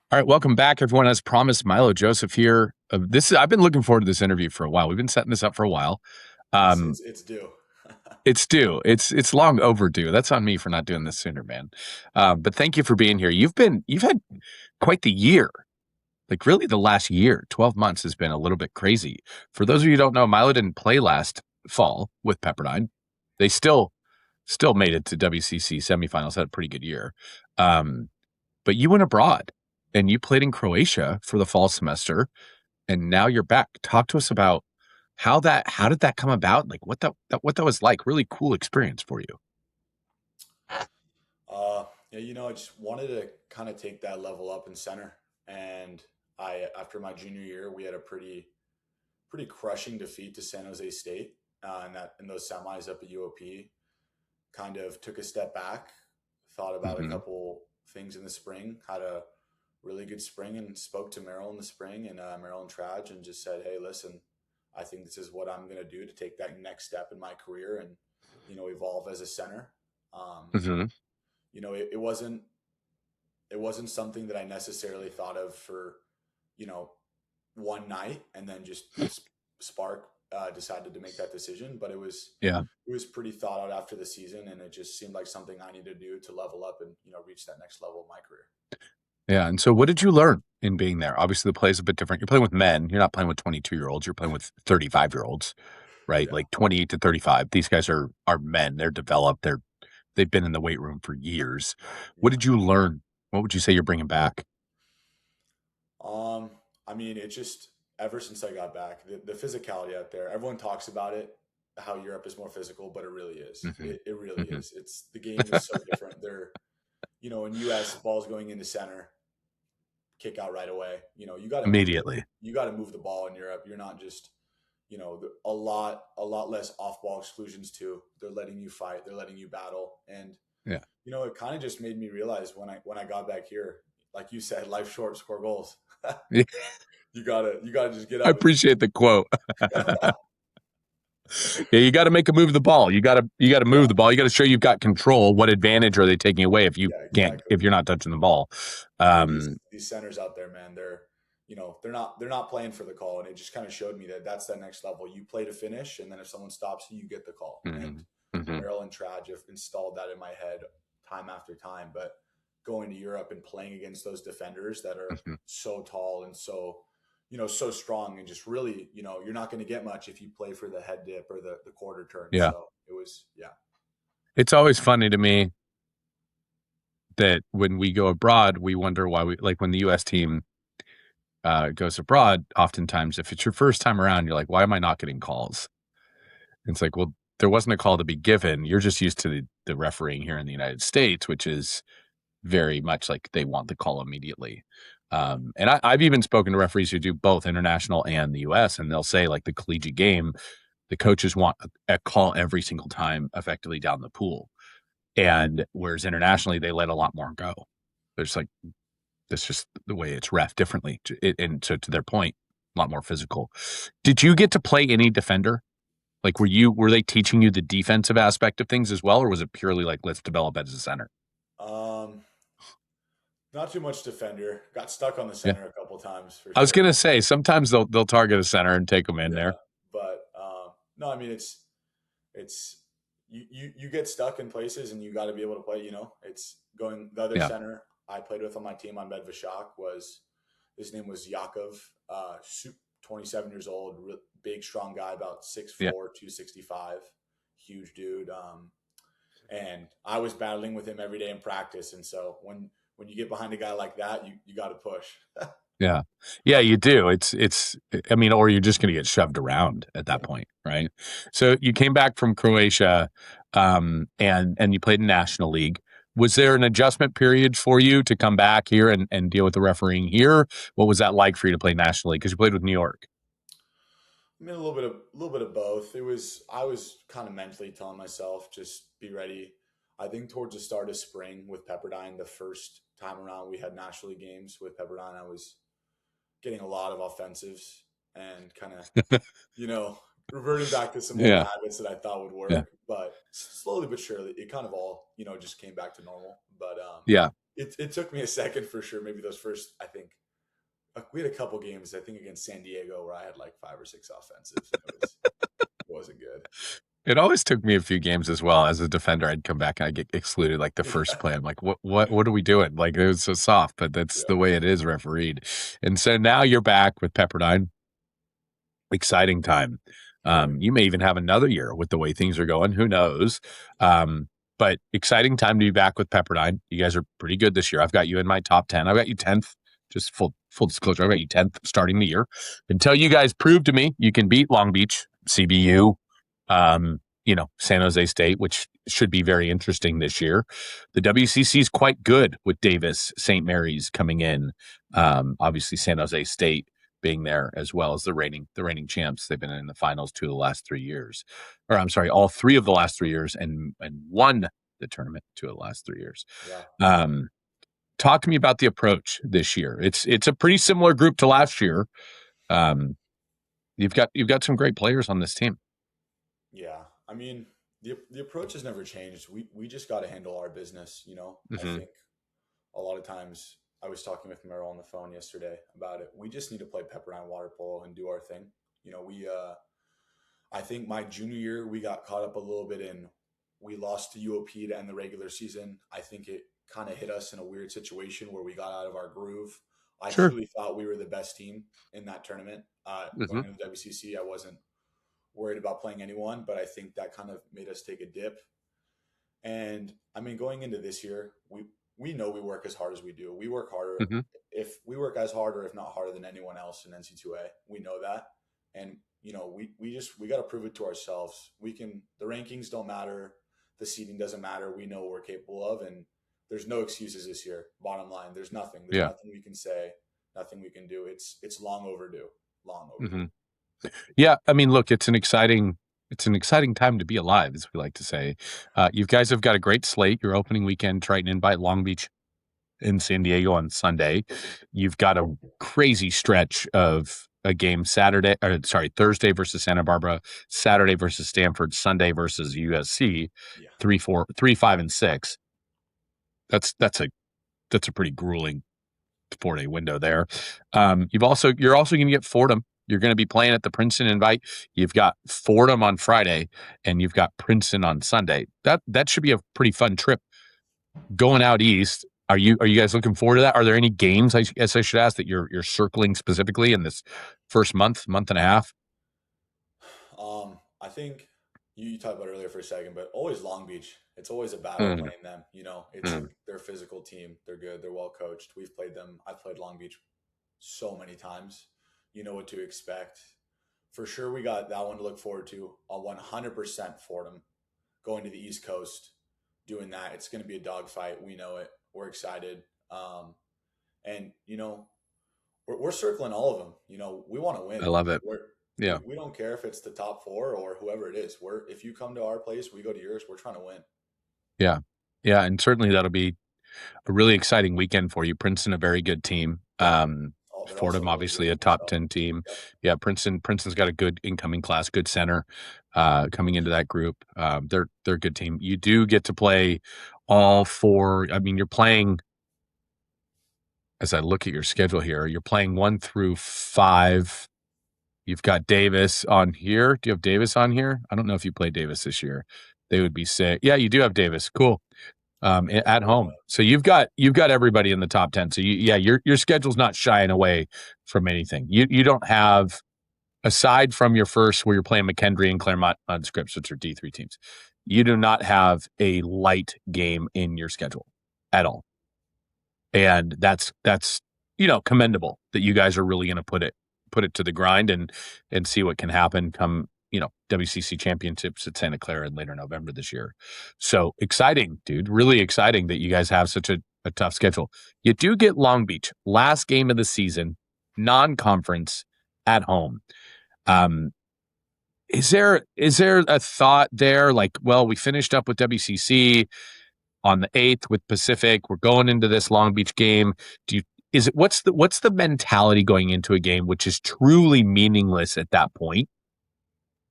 All right, welcome back, everyone. As promised, Milo Joseph here. I've been looking forward to this interview for a while. We've been setting this up for a while. It's Um, it's it's due. it's due. It's long overdue. That's on me for not doing this sooner, man. But thank you for being here. You've had quite the year. Like really, the last year, 12 months has been a little bit crazy. For those of you who don't know, Milo didn't play last fall with Pepperdine. They still made it to WCC semifinals. Had a pretty good year. Um, but you went abroad and you played in Croatia for the fall semester, and now you're back. Talk to us about how did that come about? Like what that was like. Really cool experience for you. Yeah, I just wanted to kind of take that level up in center, and I after my junior year, we had a pretty crushing defeat to San Jose State, in those semis up at UOP. Kind of took a step back, thought about a Hmm. couple things in the spring, had a really good spring, and spoke to Merrill in the spring and Merrill and Traj, and just said, "Hey, listen, I think this is what I'm going to do to take that next step in my career and evolve as a center." Um, Hmm. it wasn't something that I necessarily thought of for you know one night and then just spark decided to make that decision. But Yeah. it was pretty thought out after the season, and it just seemed like something I needed to do to level up and reach that next level of my career. Yeah. And so what did you learn in being there? Obviously the play is a bit different. You're playing with men. You're not playing with 22-year-olds. You're playing with 35-year-olds, right? Yeah, Like 28 to 35. These guys are men. They're developed. They've been in the weight room for years. What yeah. did you learn? What would you say you're bringing back? Um, I mean, it just ever since I got back, the physicality out there. Everyone talks about it, how Europe is more physical, but it really is. Hmm. It really Hmm. is. It's the game is so different. In US, balls going into center, kick out right away. You got to move it. Immediately. You got to move the ball in Europe. You're not just a lot less off ball exclusions too. They're letting you fight. They're letting you battle, and Yeah. it kind of just made me realize when I got back here, like you said, life short, score goals. You gotta just get I up and appreciate the quote. Yeah, you got to make a move the ball. You got to move yeah, the ball. You got to show you've got control. What advantage are they taking away yeah, exactly. if you're not touching the ball? Yeah, Um, these centers out there, man, they're not playing for the call, and it just kind of showed me that that's that next level. You play to finish, and then if someone stops you, you get the call. And mhm, mhm, Merrill and Traj have installed that in my head time after time. But going to Europe and playing against those defenders that are mhm. so tall and so strong, and just really, you're not going to get much if you play for the head dip or the quarter turn. Yeah, So it was, yeah, it's always funny to me that when we go abroad, we wonder why we like when the U.S. team goes abroad. Oftentimes, if it's your first time around, you're like, why am I not getting calls? It's like, well, there wasn't a call to be given. You're just used to the refereeing here in the United States, which is very much like they want the call immediately. And I've even spoken to referees who do both international and the U.S., and they'll say like the collegiate game, the coaches want a call every single time, effectively down the pool, and whereas internationally they let a lot more go. There's like that's just the way it's ref differently, and so to their point, a lot more physical. Did you get to play any defender? Like, were they teaching you the defensive aspect of things as well, or was it purely like let's develop as a center? um, not too much defender. Got stuck on the Yeah, center a couple times for I was sure. gonna say sometimes they'll target a center and take them in Yeah, there. but no, I mean it's you get stuck in places and you got to be able to play. It's going the other Yeah, center I played with on my team on Medvashak was his name was Yakov, 27 years old, big strong guy, about six yeah. four, 265, huge dude. And I was battling with him every day in practice, and so when you get behind a guy like that, you got to push. Yeah. Yeah, you do. It's I mean, or you're just gonna get shoved around at that point, right? So you came back from Croatia, and you played in National League. Was there an adjustment period for you to come back here and deal with the refereeing here? What was that like for you to play National League? Because you played with New York. I mean, a little bit of both. I was kind of mentally telling myself just be ready. I think towards the start of spring with Pepperdine, the first time around we had National League games with Pepperdine, I was getting a lot of offensives and kind of, you know, reverting back to some old Yeah. habits that I thought would Yeah. work, but slowly but surely, it kind of all just came back to normal. But Yeah. it took me a second for sure. Maybe those first, I think we had a couple games. I think against San Diego where I had like 5 or 6 offensives, and it wasn't good. It always took me a few games as well. As a defender, I'd come back and I'd get excluded like the first play. I'm like, what are we doing? Like, it was so soft, but that's Yeah, the way it is refereed. And so now you're back with Pepperdine. Exciting time. very. You may even have another year with the way things are going. Who knows? But exciting time to be back with Pepperdine. You guys are pretty good this year. I've got you in my top 10. I've got you 10th. Just full disclosure, I've got you 10th starting the year. Until you guys prove to me you can beat Long Beach, CBU, San Jose State, which should be very interesting this year. The WCC is quite good with Davis, St. Mary's coming in. Obviously, San Jose State being there as well as the reigning champs. They've been in the finals 2 of the last 3 years, or I'm sorry, all 3 of the last 3 years, and won the tournament 2 of the last 3 years. Yeah, Um, Talk to me about the approach this year. It's a pretty similar group to last year. Um, you've got some great players on this team. yeah. I mean, the approach has never changed. We just got to handle our business. I Mm-hmm. think a lot of times I was talking with Merrill on the phone yesterday about it. We just need to play Pepperdine water polo and do our thing. We I think my junior year we got caught up a little bit in we lost to UOP to end the regular season. I think it kind of hit us in a weird situation where we got out of our groove. I Sure. truly thought we were the best team in that tournament. Mm-hmm. Going into the WCC, I wasn't worried about playing anyone, but I think that kind of made us take a dip. And I mean, going into this year, we know we work as hard as we do. We work harder Mm-hmm. if we work as hard or if not harder than anyone else in NC2A. We know that, and we got to prove it to ourselves. We can. The rankings don't matter, the seeding doesn't matter. We know what we're capable of, and there's no excuses this year. Bottom line, there's nothing. There's Yeah. nothing we can say, nothing we can do. It's long overdue. Long Mm-hmm. overdue. Yeah, I mean, look, it's an exciting time to be alive, as we like to say. You guys have got a great slate. Your opening weekend, Triton Invite, Long Beach in San Diego on Sunday. You've got a crazy stretch of a game Thursday versus Santa Barbara, Saturday versus Stanford, Sunday versus USC, Yeah. 3, 4, 3, 5, and 6. That's a pretty grueling 4-day window there. You're also going to get Fordham. You're going to be playing at the Princeton Invite. You've got Fordham on Friday, and you've got Princeton on Sunday. That should be a pretty fun trip going out east. Are you guys looking forward to that? Are there any games, I guess I should ask, that you're circling specifically in this first month and a half? I think you talked about it earlier for a second, but always Long Beach. It's always a battle Mm, playing them. mm. They're a physical team. They're good. They're well coached. We've played them. I've played Long Beach so many times. You know what to expect. For sure, we got that one to look forward to. A 100% Fordham going to the East Coast, doing that. It's going to be a dogfight. We know it. We're excited. And we're circling all of them. We want to I win. love it. We're Yeah, we don't care if it's the top four or whoever it is. If you come to our place, we go to yours. We're trying to win. yeah, yeah, and certainly that'll be a really exciting weekend for you. Princeton, a very good team. They're also Fordham, really obviously good. a top So 10 team. yep. Yeah, Princeton's got a good incoming class, good center coming into that group. They're a good team. You do get to play all four. I mean, you're playing, as I look at your schedule here, you're playing 1 through 5. You've got Davis on here. Do you have Davis on here? I don't know if you played Davis this year. They would be sick. Yeah, you do have Davis. Cool. At home. So you've got everybody in the top 10. So your schedule's not shying away from anything. You don't have, aside from your first where you're playing McKendree and Claremont on Scripps, which are D3 teams, you do not have a light game in your schedule at all. And that's commendable that you guys are really going to put it to the grind and see what can happen come WCC championships at Santa Clara in later November this year. So exciting, dude. Really exciting that you guys have such a tough schedule. You do get Long Beach, last game of the season, non-conference at home. Um, is there a thought there like, well, we finished up with WCC on the 8th with Pacific. We're going into this Long Beach game. What's the mentality going into a game which is truly meaningless at that point?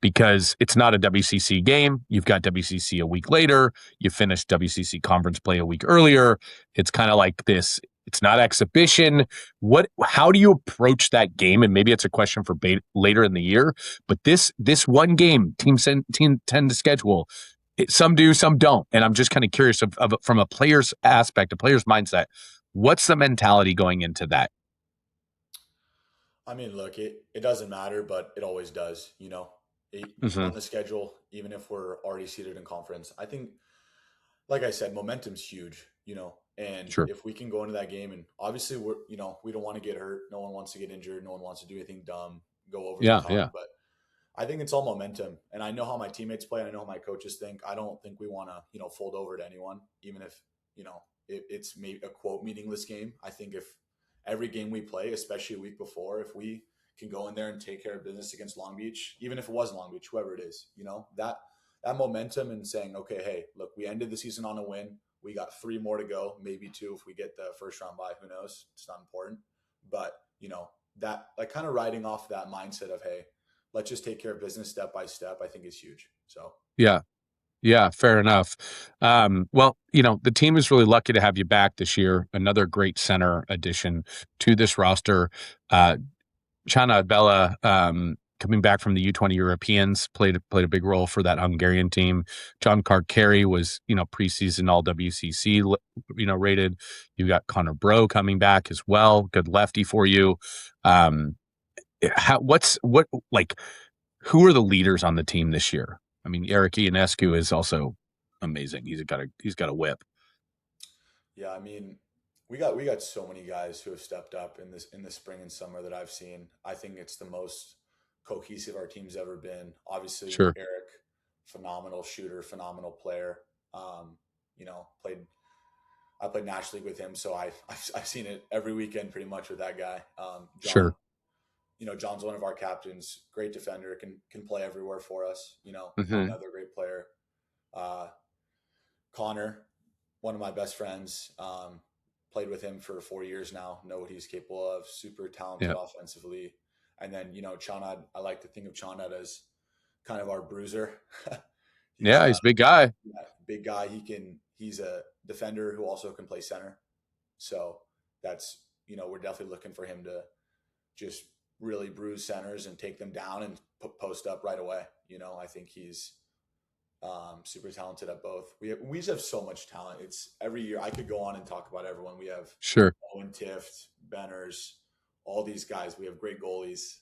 because it's not a WCC game. You've got WCC a week later. You finished WCC conference play a week earlier. It's kind of like this. It's not exhibition. How do you approach that game? And maybe it's a question for later in the year. But this one game, team tend to schedule. Some do, some don't. And I'm just kind of curious from a player's aspect, a player's mindset. What's the mentality going into that? I mean, look, it doesn't matter, but it always does. You Hmm. run the schedule, even if we're already seated in conference. I think, like I said, momentum's huge. And Sure. if we can go into that game, and obviously we don't want to get hurt. No one wants to get injured. No one wants to do anything dumb, go over the Yeah. top. Yeah. But I think it's all momentum, and I know how my teammates play. And I know how my coaches think. I don't think we want to, fold over to anyone, even if it's maybe a quote meaningless game. I think if every game we play, especially a week before, if we can go in there and take care of business against Long Beach, even if it was Long Beach, whoever it is, that momentum and saying, okay, hey, look, we ended the season on a win. We got three more to go, maybe two if we get the first round bye. Who knows? It's not important, but that like kind of riding off that mindset of hey, let's just take care of business step by step. I think is huge. So Yeah. Yeah, fair enough. Well, the team is really lucky to have you back this year. Another great center addition to this roster. Uh, Chana Bella, coming back from the U20 Europeans, played a big role for that Hungarian team. John Carr-Carey was, preseason All WCC, rated. You got Connor Bro coming back as well. Good lefty for you. Um, like who are the leaders on the team this year? I mean, Eric Ionescu is also amazing. He's got a whip. yeah, I mean, we got so many guys who have stepped up in the spring and summer that I've seen. I think it's the most cohesive our team's ever been. Obviously, Sure, Eric, phenomenal shooter, phenomenal player. Um, played I played National League with him, so I've seen it every weekend pretty much with that guy. John, sure. John's one of our captains, great defender, can play everywhere for us. Hmm. Another great player. Uh, Connor, one of my best friends, played with him for 4 years now. Know what he's capable of. Super talented Yeah, offensively. And then Chanad, I like to think of Chanad as kind of our bruiser. he's yeah. He's a big guy. yeah, big guy. He's a defender who also can play center. So that's we're definitely looking for him to just really bruise centers and take them down and post up right away. I think he's super talented at both. We just have so much talent. It's every year. I could go on and talk about everyone. We have Sure. Owen Tift, Benners, all these guys. We have great goalies.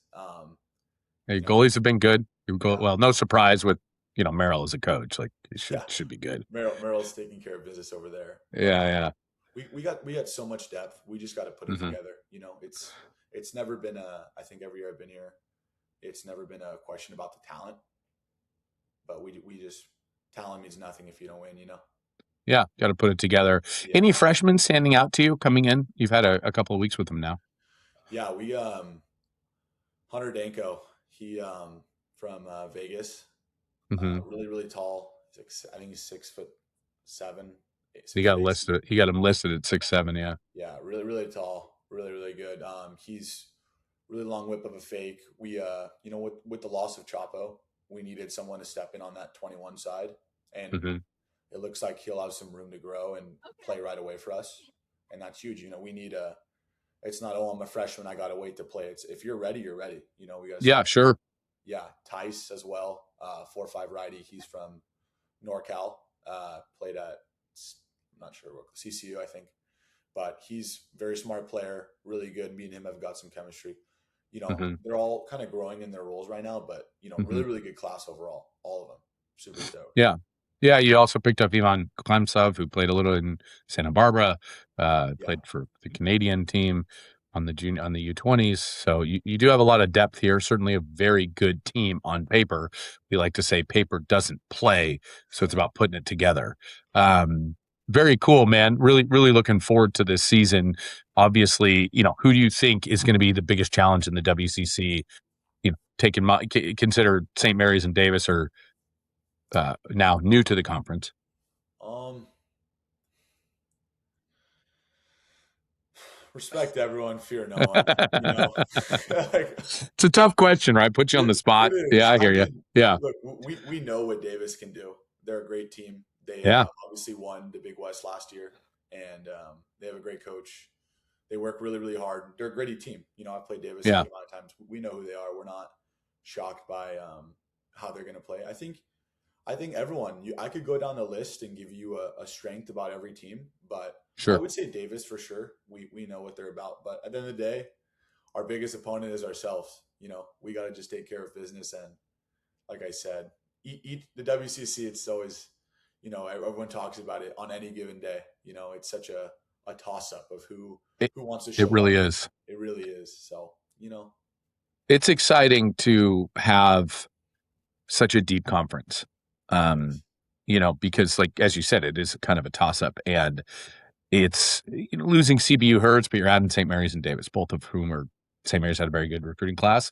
Hey, You know, goalies have been good. yeah, Well, no surprise with Merrill as a coach. Like it should yeah. should be good. Merrill's taking care of business over there, but Yeah, yeah. we got so much depth. We just got to put it Hmm. together. It's never been a. I think every year I've been here, it's never been a question about the talent, but we just talent means nothing if you don't win. Yeah, got to put it together. Yeah, Any freshmen standing out to you coming in? You've had a couple of weeks with them now. yeah. We Hunter Danko, he from Vegas, Hmm. really really tall. I think he's 6'7", He six got foot eight. listed. He got him listed at 6'7". Yeah. Yeah, really really tall, really really good. He's really long whip of a fake. We with the loss of Chapo, we needed someone to step in on that 21 side, and Hmm. it looks like he'll have some room to grow and play right away for us, and that's huge. We need a. It's not I'm a freshman. I got to wait to play. It's if you're ready, you're ready. We got to Yeah, start. sure. Yeah, Tice as well. 4-5 righty. He's from NorCal. Played at I'm not sure what CCU I think, but he's a very smart player. Really good. Me and him have got some chemistry. Hmm. They're all kind of growing in their roles right now, but Hmm. really really good class overall. All of them. Super stoked. Yeah. Yeah, you also picked up Ivan Klemtsov, who played a little in Santa Barbara, Yeah. played for the Canadian team on the U20s. So you do have a lot of depth here. Certainly a very good team on paper. We like to say paper doesn't play, so it's about putting it together. Very cool, man. Really, really looking forward to this season. Obviously, who do you think is going to be the biggest challenge in the WCC? Consider St. Mary's and Davis are now new to the conference. Um, Respect everyone, fear no one. You know, like It's a tough question, right? Put you on the it spot. Yeah, is. I I hear you. mean, Yeah, look, we know what Davis can do. They're a great team. They yeah, obviously won the Big West last year, and they have a great coach. They work really, really hard. They're a gritty team. You know, I've played Davis a yeah, good amount of times. We know who they are. We're not shocked by how they're going to play. I think everyone. I could go down the list and give you a strength about every team, but I sure. would say Davis for sure. We know what they're about. But at the end of the day, our biggest opponent is ourselves. You know, we got to just take care of business. And like I said, eat the WCC. It's always, you know, everyone talks about it on any given day. You know, it's such a toss up of It who wants to it show really up. is. It really is. So, you know, It's exciting to have such a deep conference. yes, Um, because like as you said, it is kind of a toss up, and it's losing CBU hurts, but you're adding St. Mary's and Davis, both of whom are St. Mary's had a very good recruiting class.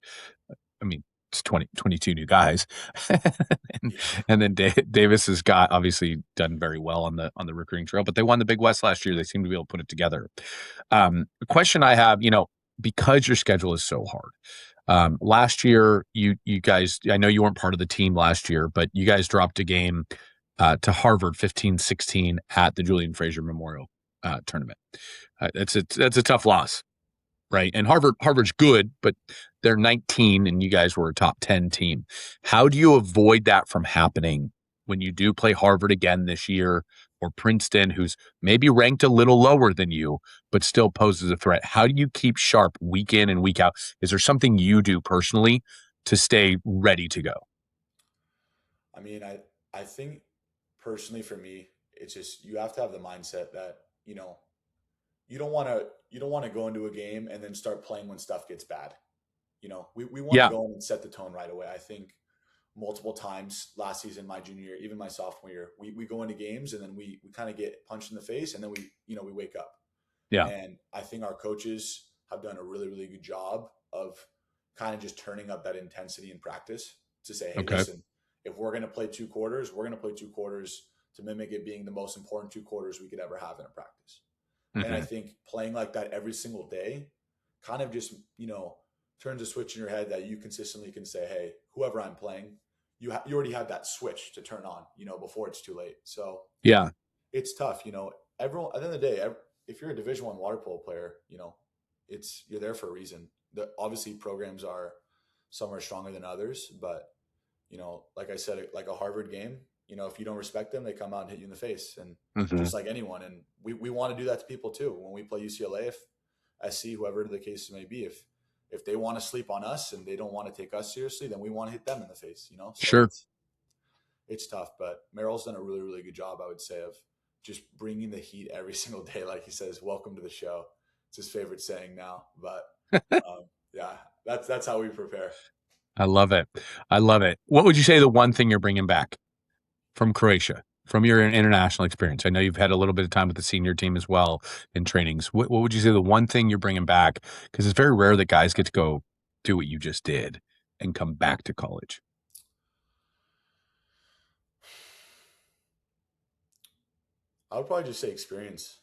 I mean, it's 22 new guys, and, yeah. and then Davis has got obviously done very well on the recruiting trail, but they won the Big West last year. They seem to be able to put it together. The question I have, because your schedule is so hard. Last year, you guys, I know you weren't part of the team last year, but you guys dropped a game to Harvard 15-16 at the Julian Fraser Memorial tournament. That's a tough loss, right? And Harvard's good, but they're 19 and you guys were a top 10 team. How do you avoid that from happening when you do play Harvard again this year, or Princeton, who's maybe ranked a little lower than you, but still poses a threat? How do you keep sharp week in and week out? Is there something you do personally to stay ready to go? I mean, I think personally for me, it's just you have to have the mindset that you know you don't want to go into a game and then start playing when stuff gets bad. You know, we want to Yeah. go in and set the tone right away. I think multiple times last season, my junior year, even my sophomore year, we go into games and then we kind of get punched in the face and then we wake up. Yeah. And I think our coaches have done a really, really good job of kind of just turning up that intensity in practice to say, hey, Okay. listen, if we're going to play 2 quarters, we're going to play 2 quarters to mimic it being the most important 2 quarters we could ever have in a practice. And I Hmm. think playing like that every single day kind of just, turns a switch in your head that you consistently can say, hey, whoever I'm playing, you already have that switch to turn on, before it's too late. So Yeah. it's tough, everyone at the end of the day, if you're a Division 1 water polo player, you're there for a reason. Obviously programs are some are stronger than others, but like I said, like a Harvard game, if you don't respect them, they come out and hit you in the face, and Hmm. just like anyone. And we want to do that to people too. When we play UCLA, if SC, whoever the case may be, if they want to sleep on us and they don't want to take us seriously, then we want to hit them in the face. So Sure. it's tough. But Merrill's done a really, really good job, I would say, of just bringing the heat every single day. Like he says, "Welcome to the show." It's his favorite saying now. But yeah, that's how we prepare. I love it. I love it. What would you say the one thing you're bringing back from Croatia, from your international experience? I know you've had a little bit of time with the senior team as well in trainings. What would you say the one thing you're bringing back? Because it's very rare that guys get to go do what you just did and come back to college. I would probably just say experience.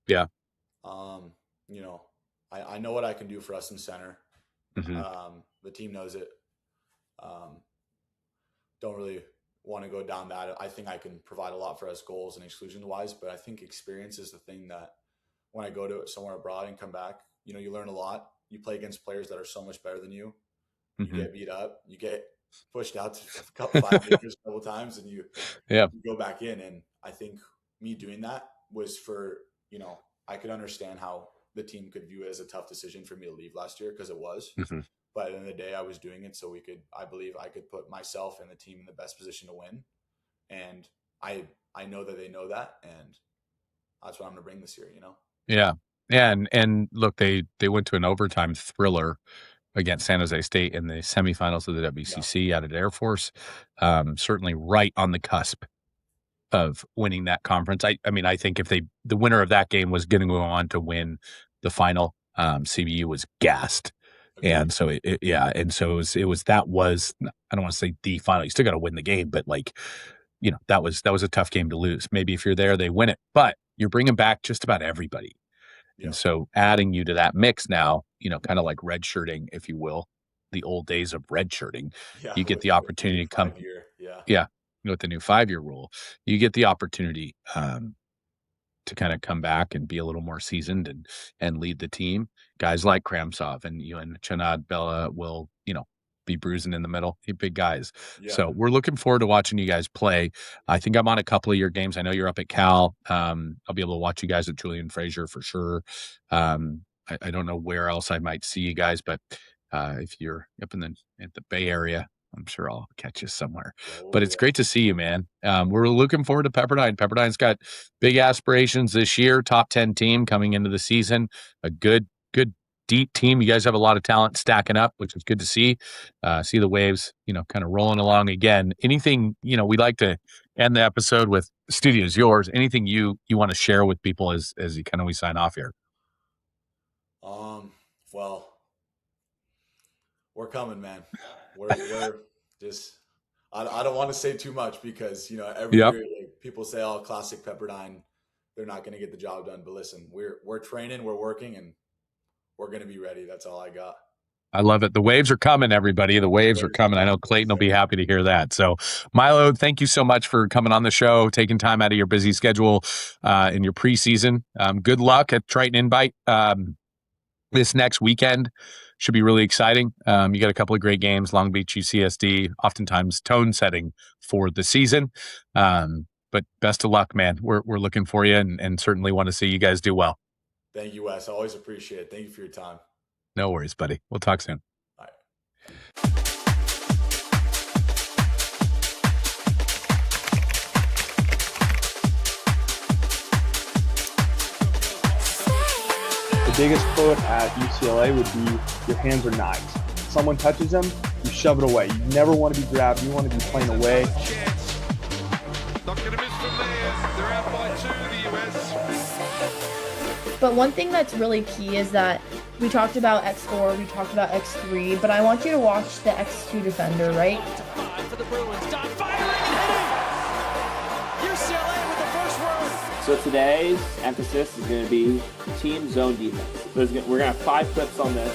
Yeah. Um, you know, I know what I can do for us in center. Hmm. The team knows it. Um, don't really want to go down that. I think I can provide a lot for us goals and exclusion wise, but I think experience is the thing that when I go to somewhere abroad and come back, you learn a lot. You play against players that are so much better than you. You Hmm. get beat up. You get pushed out to a couple 5 meters a couple times, and Yeah. you go back in. And I think me doing that was for I could understand how the team could view it as a tough decision for me to leave last year because it was. Hmm. But at the end of the day, I was doing it so I believe I could put myself and the team in the best position to win. And I know that they know that, and that's what I'm going to bring this year. Yeah. And look, they went to an overtime thriller against San Jose State in the semifinals of the Yeah, WCC out at Air Force. Certainly right on the cusp of winning that conference. I mean, I think if the winner of that game was going to go on to win the final, CBU was gassed. agreed. And so yeah, and so that was I don't want to say the final. You still got to win the game, but like that was a tough game to lose. Maybe if you're there, they win it, but you're bringing back just about everybody. And Yeah. so adding you to that mix now, kind of like redshirting, if you will, the old days of redshirting, Yeah. you get the With the new opportunity to come, 5 year. Yeah. yeah, with the new 5-year rule, you get the opportunity to kind of come back and be a little more seasoned and lead the team. Guys like Kramsov and you and Chanad Bella will, be bruising in the middle. You big guys. Yeah. So we're looking forward to watching you guys play. I think I'm on a couple of your games. I know you're up at Cal. I'll be able to watch you guys at Julian Fraser for sure. I don't know where else I might see you guys, but if you're up at the Bay Area, I'm sure I'll catch you somewhere. But Oh, it's yeah. great to see you, man. We're looking forward to Pepperdine. Pepperdine's got big aspirations this year. Top 10 team coming into the season. A good deep team. You guys have a lot of talent stacking up, which is good to see. See the waves, kind of rolling along again. Anything, we like to end the episode with studio's yours. Anything you want to share with people as you we sign off here? Well, we're coming, man. We're just. I don't want to say too much because every Yep. year people say, "Oh, classic Pepperdine, they're not going to get the job done." But listen, we're training, we're working, and we're going to be ready. That's all I got. I love it. The waves are coming, everybody. The waves are coming. I know Clayton will be happy to hear that. So, Milo, thank you so much for coming on the show, taking time out of your busy schedule in your preseason. Good luck at Triton Invite this next weekend. Should be really exciting. You got a couple of great games, Long Beach UCSD, oftentimes tone setting for the season. But best of luck, man. We're looking for you and certainly want to see you guys do well. Thank you, Wes. I always appreciate it. Thank you for your time. No worries, buddy. We'll talk soon. All right. The biggest quote at UCLA would be, your hands are knives. Someone touches them, you shove it away. You never want to be grabbed. You want to be playing away. Not going to miss from there. They're out by 2, the US. But one thing that's really key is that we talked about X4, we talked about X3, but I want you to watch the X2 defender, right? For the Bruins, Don firing and hitting! UCLA with the first word! So today's emphasis is going to be team zone defense. We're going to have 5 clips on this.